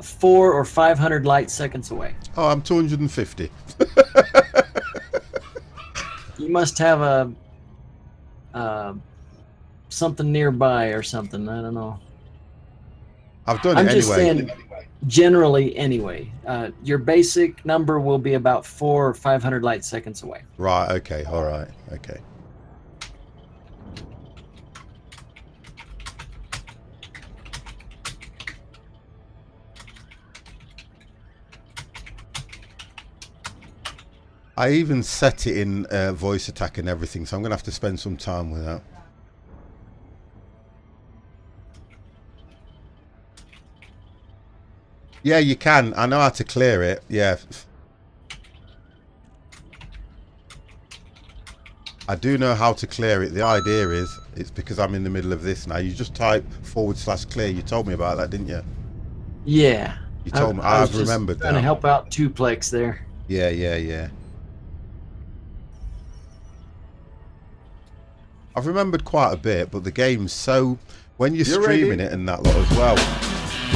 400 or 500 light seconds away. Oh, I'm 250. You must have a something nearby or something. I don't know. I've done it I'm just anyway. saying, generally, anyway, your basic number will be about 400 or 500 light seconds away. Right, okay, all right, okay. I even set it in voice attack and everything, so I'm going to have to spend some time with that. Yeah, you can. I know how to clear it. Yeah. I do know how to clear it. The idea is, it's because I'm in the middle of this now. You just type /clear. You told me about that, didn't you? Yeah. You told me. I was I've just remembered trying to now. help out Tuplex there. Yeah, yeah, yeah. I've remembered quite a bit, but the game's so... When you're streaming it and that lot as well.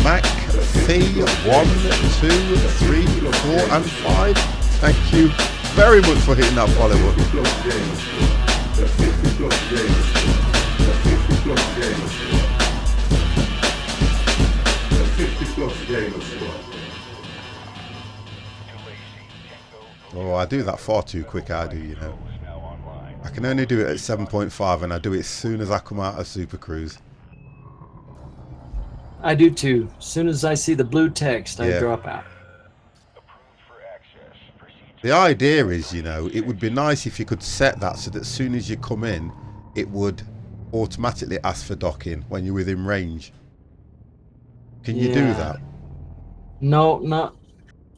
Mac, C, 1, 2, 3, 4 and 5. Thank you very much for hitting that follow button. Oh, I do that far too quick, I do, you know. I can only do it at 7.5 and I do it as soon as I come out of Super Cruise. I do too. As soon as I see the blue text, I Yeah. drop out. The idea is, you know, it would be nice if you could set that so that as soon as you come in, it would automatically ask for docking when you're within range. Can you do that? No, not.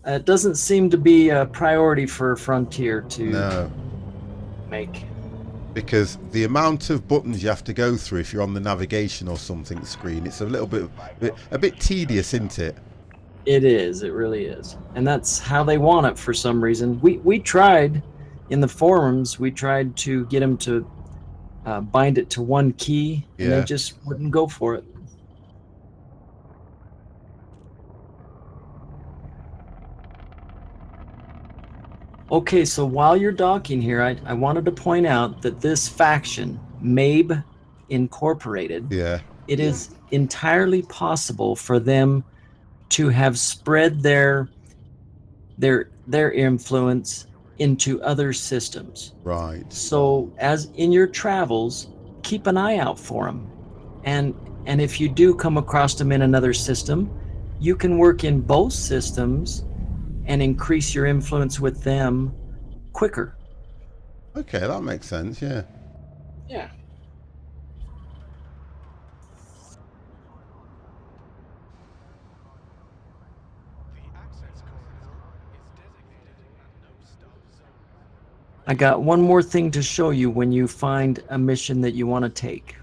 It doesn't seem to be a priority for Frontier to make. Because the amount of buttons you have to go through if you're on the navigation or something screen, it's a little bit, a bit tedious, isn't it? It is. It really is. And that's how they want it for some reason. We tried in the forums. We tried to get them to bind it to one key, and they just wouldn't go for it. Okay, so while you're docking here, I wanted to point out that this faction, MABE Incorporated, it is entirely possible for them to have spread their influence into other systems. Right. So as in your travels, keep an eye out for them. And if you do come across them in another system, you can work in both systems and increase your influence with them quicker. Okay, that makes sense, yeah. Yeah. I got one more thing to show you when you find a mission that you want to take.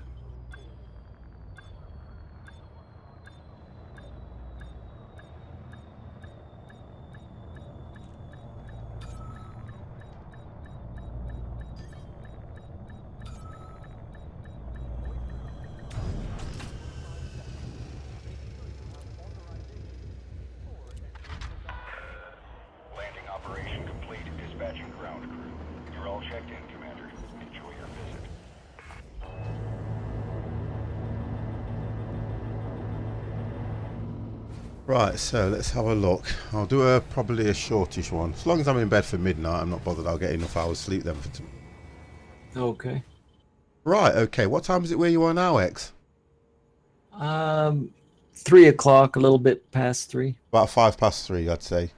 Right, so let's have a look. I'll do probably a shortish one. As long as I'm in bed for midnight, I'm not bothered. I'll get enough hours sleep then for tomorrow. Okay. Right, okay. What time is it where you are now, X? 3 o'clock, a little bit past 3. About 3:05, I'd say.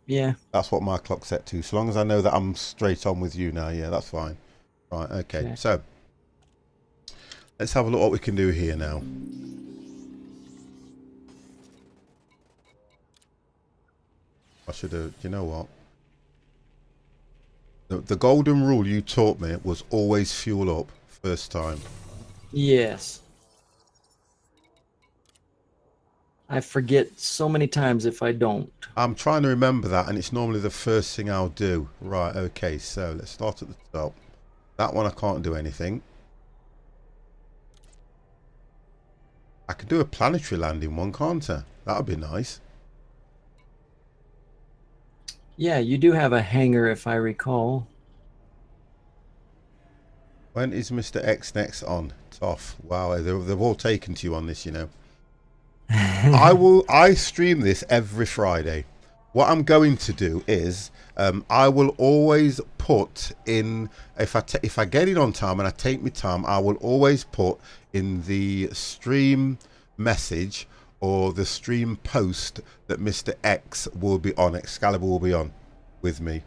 Yeah. That's what my clock's set to. So long as I know that I'm straight on with you now, yeah, that's fine. Right, okay. So, let's have a look what we can do here now. I should have, you know what? The golden rule you taught me was always fuel up first time. Yes. I forget so many times if I don't. I'm trying to remember that, and it's normally the first thing I'll do. Right, okay, so let's start at the top. That one I can't do anything. I could do a planetary landing one, can't I? That would be nice. Yeah, you do have a hangar, if I recall. When is Mr. X next on? Toff. Wow, they've all taken to you on this, you know. I stream this every Friday. What I'm going to do is I will always put in, if I get in on time and I take my time, I will always put in the stream message or the stream post that Mr. X will be on, Excalibur will be on with me.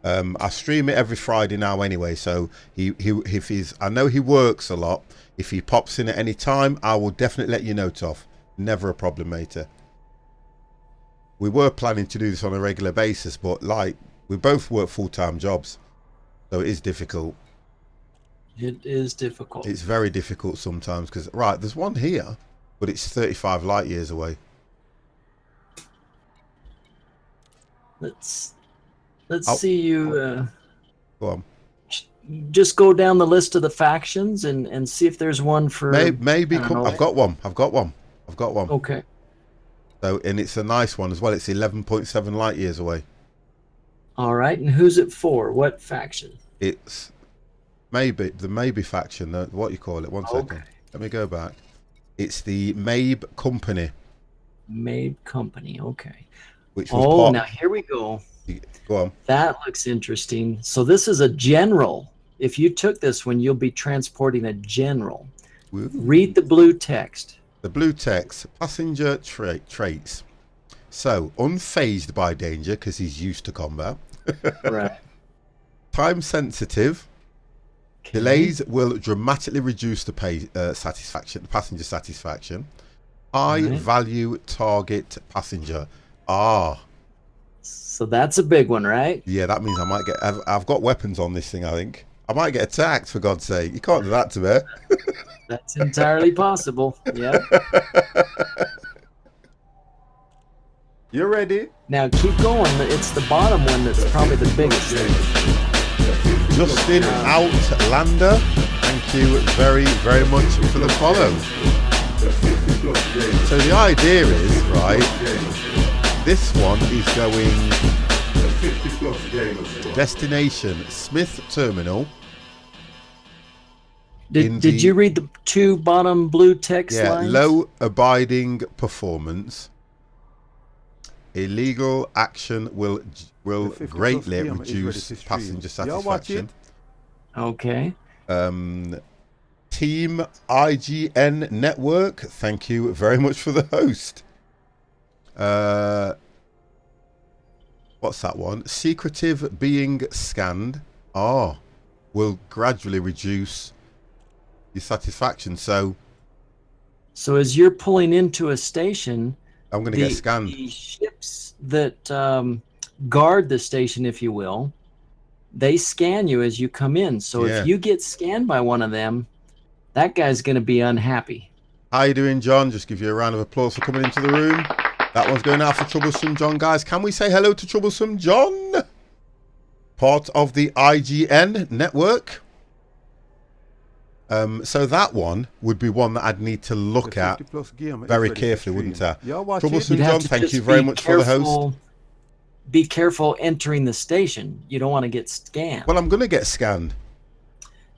I stream it every Friday now anyway, so if he's, I know he works a lot. If he pops in at any time, I will definitely let you know, Toff. Never a problem, mater. We were planning to do this on a regular basis, but like, we both work full-time jobs, so it is difficult. It is difficult. It's very difficult sometimes, because, right, there's one here, but it's 35 light years away. Let's see you... Go on. Just go down the list of the factions and see if there's one for... Maybe I've got one. Okay. So, and it's a nice one as well. It's 11.7 light years away. All right, and who's it for? What faction? It's the Maybe faction. What you call it? One second. Okay. Let me go back. It's the Mabe Company. Mabe Company. Okay. Which was now here we go. Go on. That looks interesting. So this is a general. If you took this one, you'll be transporting a general. Ooh. Read the blue text. The blue text, passenger traits. So, unfazed by danger because he's used to combat. Right. Time sensitive. Okay. Delays will dramatically reduce the passenger satisfaction. High value target passenger. So that's a big one, right? Yeah, that means I might get... I've got weapons on this thing, I think. I might get attacked, for God's sake. You can't do that to me. That's entirely possible. Yeah. You ready? Now keep going. It's the bottom one that's probably the biggest thing. Justin Outlander, thank you very, very much for the follow. So the idea is, right, this one is going destination Smith Terminal. Did you read the two bottom blue text lines? Low abiding performance. Illegal action will greatly reduce passenger satisfaction. Okay. Team IGN Network, thank you very much for the host. What's that one? Secretive being scanned. Will gradually reduce your satisfaction. So as you're pulling into a station, I'm going to get scanned. The ships that guard the station, if you will, they scan you as you come in. So if you get scanned by one of them, that guy's going to be unhappy. How you doing, John? Just give you a round of applause for coming into the room. That one's going out for Troublesome John, guys. Can we say hello to Troublesome John? Part of the IGN network. So that one would be one that I'd need to look at very carefully, wouldn't I? Troublesome John, thank you very much for the host. Be careful entering the station. You don't want to get scanned. Well, I'm going to get scanned.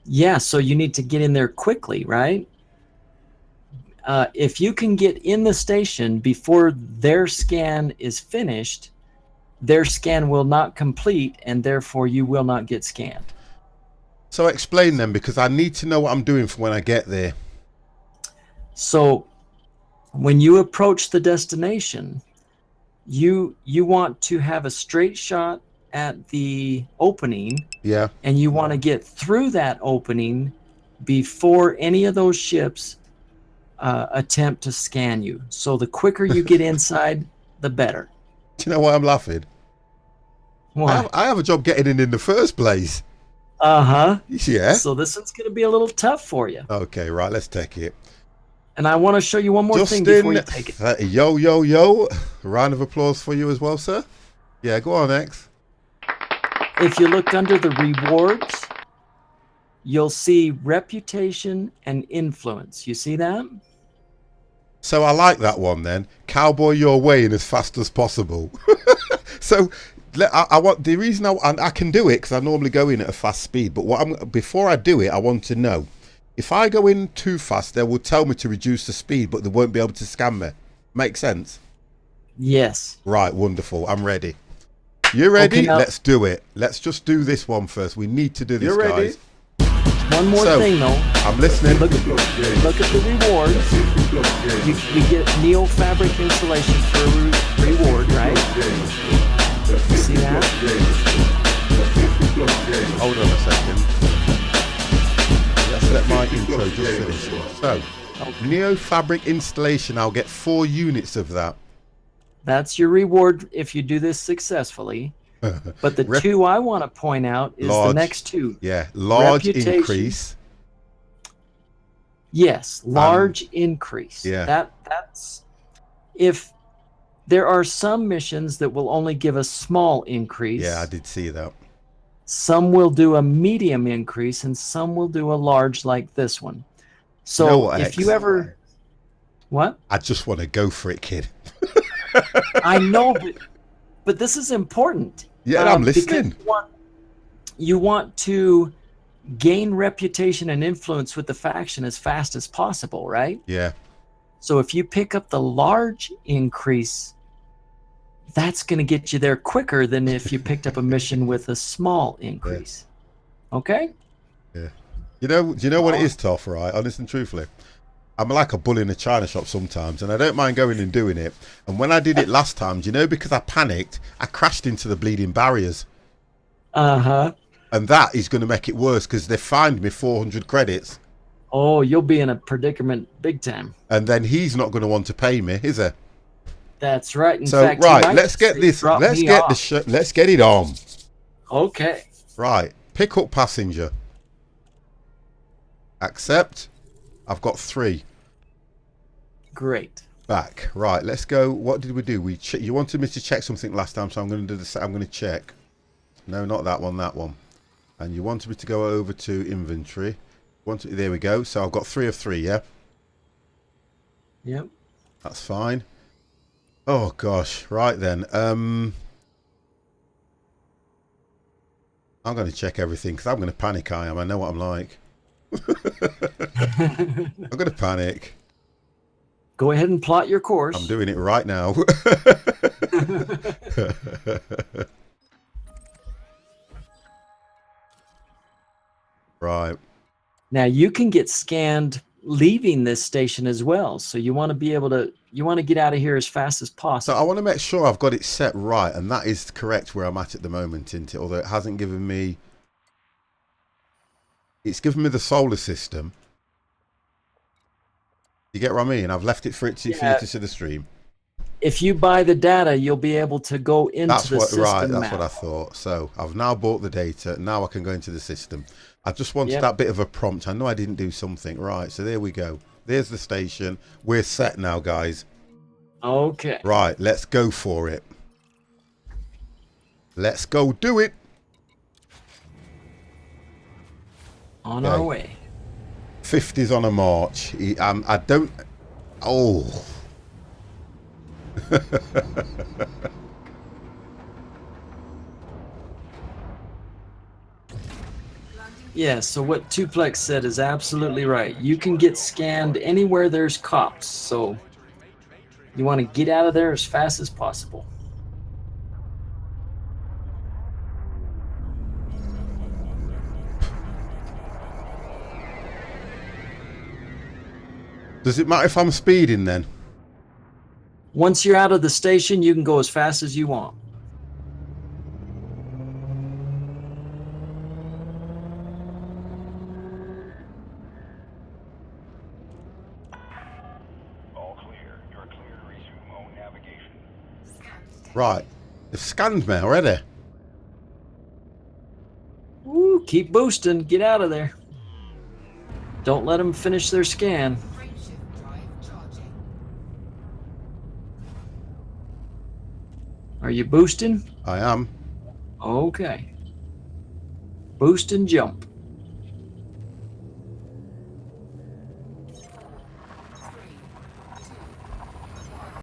Yeah, so you need to get in there quickly, right? If you can get in the station before their scan is finished, their scan will not complete, and therefore you will not get scanned. So explain them, because I need to know what I'm doing for when I get there. So when you approach the destination, you want to have a straight shot at the opening. Yeah. And you want to get through that opening before any of those ships attempt to scan you. So the quicker you get inside, the better. Do you know why I'm laughing? Why? I have a job getting in the first place. Uh-huh. Yeah. So this one's going to be a little tough for you. Okay, right, let's take it. And I want to show you one more thing before you take it. Yo. Round of applause for you as well, sir. Yeah, go on, X. If you look under the rewards, you'll see reputation and influence. You see that? So I like that one then. Cowboy your way in as fast as possible. So I want the reason I can do it because I normally go in at a fast speed. But before I do it, I want to know if I go in too fast, they will tell me to reduce the speed, but they won't be able to scan me. Make sense? Yes. Right, wonderful. I'm ready. You ready? Okay, now, let's do it. Let's just do this one first. We need to do this, guys. One more thing, though. I'm listening. Look at the rewards. You get Neo Fabric installation for a reward, right? See that? Hold on a second. Let's let my intro just finish. So, Neo Fabric installation. I'll get 4 units of that. That's your reward if you do this successfully. But the 2 I want to point out is the next 2. Yeah, large increase. Yes, large increase. Yeah. That's if there are some missions that will only give a small increase. Yeah, I did see that. Some will do a medium increase and some will do a large like this one. So you know what, if you ever what? I just want to go for it, kid. I know, but this is important. Yeah, I'm listening. You want to gain reputation and influence with the faction as fast as possible, right? Yeah. So if you pick up the large increase, that's going to get you there quicker than if you picked up a mission with a small increase. Yeah. Okay? Yeah. Do you know what it is, Toff, right? Honest and truthfully. I'm like a bull in a china shop sometimes, and I don't mind going and doing it. And when I did it last time, because I panicked, I crashed into the bleeding barriers. Uh-huh. And that is going to make it worse because they fined me 400 credits. Oh, you'll be in a predicament big time. And then he's not going to want to pay me, is he? That's right. In so, fact, right, let's get this. Let's get it on. Okay. Right. Pick up passenger. Accept. I've got 3. Great. Back. Right, let's go. What did we do? You wanted me to check something last time, so I'm going to do this. I'm going to check. No, not that one, that one. And you wanted me to go over to inventory. There we go. So I've got 3 of 3, yeah? Yep. That's fine. Oh, gosh. Right, then. I'm going to check everything, because I'm going to panic, I am. I know what I'm like. I'm going to panic. Go ahead and plot your course. I'm doing it right now. Right. Now you can get scanned leaving this station as well. So you want to be able to, you want to get out of here as fast as possible. So I want to make sure I've got it set right, and that is correct where I'm at the moment, isn't it? Although it hasn't given me, it's given me the solar system. You get what I mean? I've left it for you to see the stream. If you buy the data, you'll be able to go into the system. Right, that's what I thought. So I've now bought the data. Now I can go into the system. I just wanted that bit of a prompt. I know I didn't do something. Right, so there we go. There's the station. We're set now, guys. Okay. Right, let's go for it. Let's go do it. On our way. 50's on a march. I don't... Oh... Yeah, so what Tuplex said is absolutely right. You can get scanned anywhere there's cops, so you want to get out of there as fast as possible. Does it matter if I'm speeding then? Once you're out of the station, you can go as fast as you want. All clear. You're clear to resume own navigation. Right. They've scanned me already. Woo, keep boosting. Get out of there. Don't let them finish their scan. Are you boosting? I am. Okay. Boost and jump.